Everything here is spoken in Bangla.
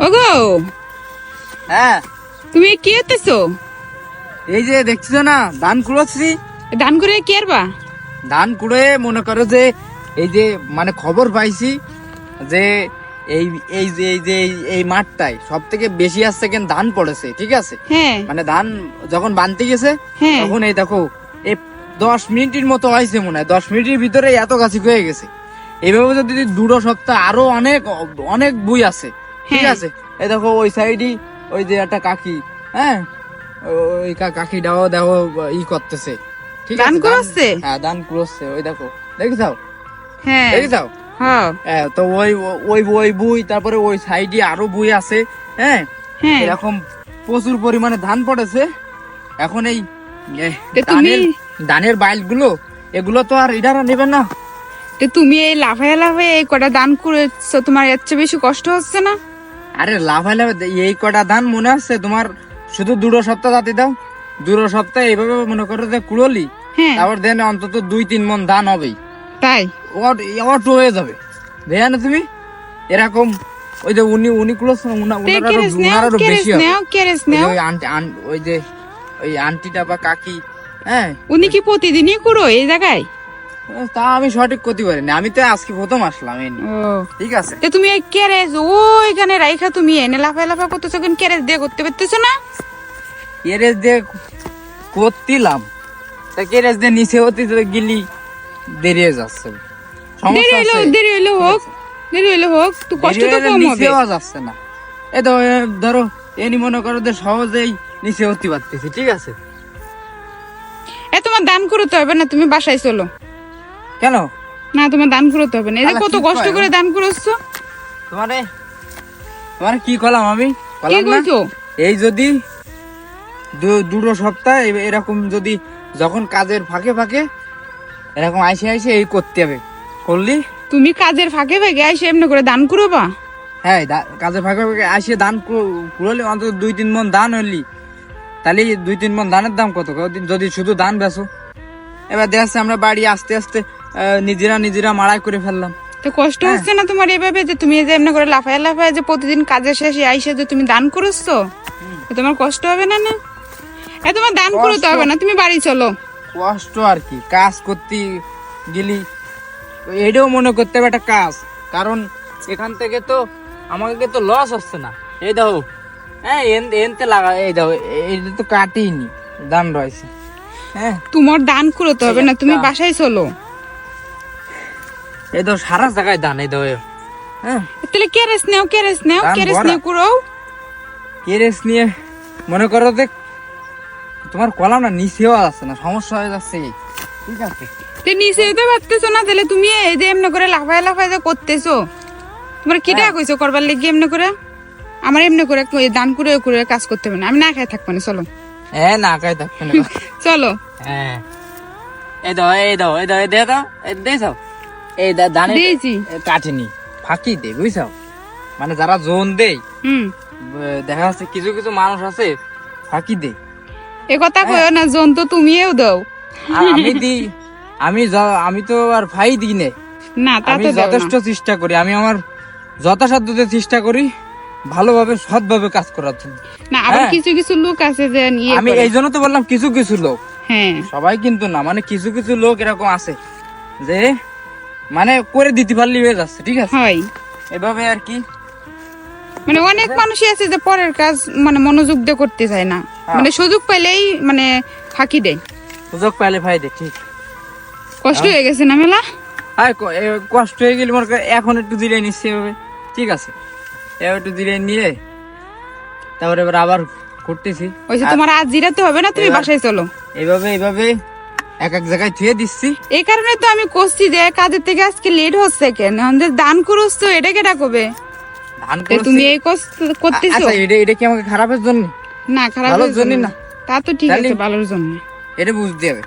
ওগো, হ্যাঁ তুমি কি করতেছো? এই যে দেখছো না ধান কুড়োচ্ছি। ধান করে কি আরবা? ধান কুড়ে মনে করো যে এই যে মানে খবর পাইছি যে এই এই যে এই মাঠটায় সব থেকে বেশি আর সেকেন্ড ধান পড়েছে, ঠিক আছে? হ্যাঁ মানে ধান যখন বানতে গেছে হ্যাঁ। তখন এই দেখো এই 10 মিনিটের মতো হয়েছে, মনে হয় 10 মিনিটের ভিতরে এত গাছি হয়ে গেছে। এইভাবে যদি 2 সপ্তাহ আরো অনেক অনেক বই আছে, ঠিক হ্যাঁ। আছে? এই দেখো ওই সাইডই ওই যে একটা কাকি, হ্যাঁ ওই কাকিটাও দেখো ই করতেছে, ঠিক আছে? ধান কুড়োচ্ছে? হ্যাঁ ধান কুড়োচ্ছে, ওই দেখো দেখেছাও হ্যাঁ দেখেছাও? হ্যাঁ হ্যাঁ, তো ওই ওই ওই বই, তারপরে ওই সাইডে আরো বই আছে, হ্যাঁ হ্যাঁ। এরকম প্রচুর পরিমাণে ধান পড়েছে। এখন এই তে তুমি ধানের বাইল গুলো এগুলো তো আর ইডারা নেবে না। তুমি এই লাফায় লাফায় এই কটা ধান কুড়েছো, তোমার এর চেয়ে বেশি কষ্ট হচ্ছে না? আরে লাফাইলে এই কটা ধান মনে আছে তোমার? শুধু 2 সপ্তাহ যাতে দাও, 2 সপ্তাহ এইভাবে মনে করো যে কুড়োলি, হ্যাঁ তারপর দেন অন্তত 2-3 মণ ধান হবেই, তাই? অটো হয়ে যাবে। দেখে না তুমি এরকম? ওই যে উনি কুড়োচ্ছে না, তে কেরেস নেও, উনারও কেরেস বেশি হবে। নেও, কেরেস ওই যে নেও। ওই ওই যে ওই আন্টিটা বা কাকি, হ্যাঁ উনি কি প্রতিদিনই কুড়ো এই জায়গায়? তা আমি সঠিক করতে পারিনি, আমি তো আজকে প্রথম আসলাম এই নিয়ে, ও, ঠিক আছে? তে তুমি এই কেরেস ওইখানে রাইখা তুমি এনে লাফায় লাফা করতেছো, কেন কেরেস দিয়ে করতে পারতেছো না? কেরেস দিয়ে করতিলাম, তা কেরেস দিয়ে নিচে হতে গেলি দেরি হয়ে যাচ্ছে, দেরি সমস্যা হইলো আছে। দেরি হইলো হোক, দেরি হইলো হোক, তো কষ্ট তো কম হবে। নিচে হওয়া যাচ্ছে না। এ তো ধরো এনি মনে করো যে সহজেই নিচে হতে পারতেছি, ঠিক আছে? এ তোমার দান করতে হবে না, তুমি বাসায় চলো। কেন? না, তোমার দান করতে হবে না, এই যে আলা, কত কি কষ্ট কয়? করে দান করছো। তোমারে তোমারে কি করলাম আমি? কি করলাম না? কইছো? এই যদি 2 সপ্তাহ এরকম যদি যখন কাজের ফাঁকে ফাঁকে এরকম আইসে আইসে এই করতে হবে, করলি? তুমি কাজের ফাঁকে ফাঁকে আইসে এমনি করে দান করবা? হ্যাঁ কাজের ফাঁকে ফাঁকে আইসে ধান কুড়ালি, অন্তত 2-3 মণ ধান হইলি, তাহলে 2-3 মণ ধানের দাম কত? যদি শুধু ধান বেচো। এবার দেখছে আমরা বাড়ি আস্তে আস্তে নিজেরা মাড়াই করে ফেললাম। তো কষ্ট হচ্ছে না তোমার এভাবে যে তুমি এই যে এমনি করে লাফায় লাফায় যে প্রতিদিন কাজের শেষে আইসে যে তুমি দান করছো, তো তোমার কষ্ট হবে না? না, এ তোমার দান করতে হবে না, তুমি বাড়ি চলো। কষ্ট আর কি, কাজ করতে গেলি এটাও মনে করতে হবে একটা কাজ, কারণ এখান থেকে তো আমাকে তো লস হচ্ছে না। এই দেখো, হ্যাঁ এনতে লাগা, এই দেখো এইটা তো কাটিনি, দাম রয়েছে। হ্যাঁ তোমার দান করতে হবে না, তুমি বাসায় চলো। এই দেখো সারা জায়গায় দান, এই দেখো। হ্যাঁ তাহলে কেরেস নেও, কেরেস নেও, দান কেরেস ভরা। নিয়ে কুড়ো। কেরেস নিয়ে মনে করো যে তোমার কলা না নিচেও আসছে না, সমস্যা হয়ে যাচ্ছে, ঠিক আছে? তো নিচে তো পারতেছো না, তাহলে তুমি এই যে এমনি করে লাফায় লাফায় যে করতেছো, তোমার কিটা কইছো করবার লেগে এমনি করে? আমার এমনি করে দান করে করে কাজ করতে হবে না, আমি না খাই থাকবো না, চলো হ্যাঁ না কাই থাকবে না। চলো। হ্যাঁ এই দাও এই দাও এই দাও এই দিয়ে দাও, এই দিয়েছাও, এই দানে দিয়েছি। কাটেনি, ফাঁকি দে, বুঝছাও? মানে যারা জোন দেই, হুম, দেখা যাচ্ছে কিছু কিছু মানুষ আছে ফাঁকি দে। এ কথা কইও না, জন তো তুমিও দাও। আর আমি দিই, আমি তো আর ফাই দিই না, না তা আমি তো দাও যথেষ্ট না। চেষ্টা করি, আমি আমার যথাসাধ্যতে চেষ্টা করি ভালোভাবে সৎভাবে কাজ করার জন্য। না, আবার হ্যাঁ। কিছু কিছু লোক আছে যে নিয়ে আমি এই জন্য তো বললাম কিছু কিছু লোক, হ্যাঁ সবাই কিন্তু না, মানে কিছু কিছু লোক এরকম আছে যে মানে করে দিতে পারলি হয়ে যাচ্ছে, ঠিক আছে? হয়। এভাবে আর কি। মানে অনেক মানুষই আছে যে পরের কাজ মানে মনোযোগ দিয়ে করতে চায় না, মানে সুযোগ পাইলেই মানে ফাঁকি দেয়। সুযোগ পাইলে ফাই দে, ঠিক। কষ্ট হয়ে গেছে না মেলা? আর কষ্ট হয়ে গেলে মনে কর এখন একটু দিলে নিচ্ছে এভাবে, ঠিক আছে? এবার একটু দিলে নিয়ে তারপরে এবার আবার করতেছি। ওই যে তোমার আজ জিরাতে হবে না, তুমি এবার- বাসায় চলো। এইভাবে এক এক জায়গায় থুয়ে দিচ্ছি। এই কারণে তো আমি করছি যে কাজের থেকে আজকে লেট হচ্ছে কেন, আমাদের দান করছো এটা কেটা কবে? ধান তে করছি। তুমি এই কষ্ট করতেছো? আচ্ছা এটা কি আমাকে খারাপের জন্য? না, খারাপ ভালোর জন্য না। তা তো ঠিক তাহলে- আছে, ভালোর জন্য। এটা বুঝতে হবে।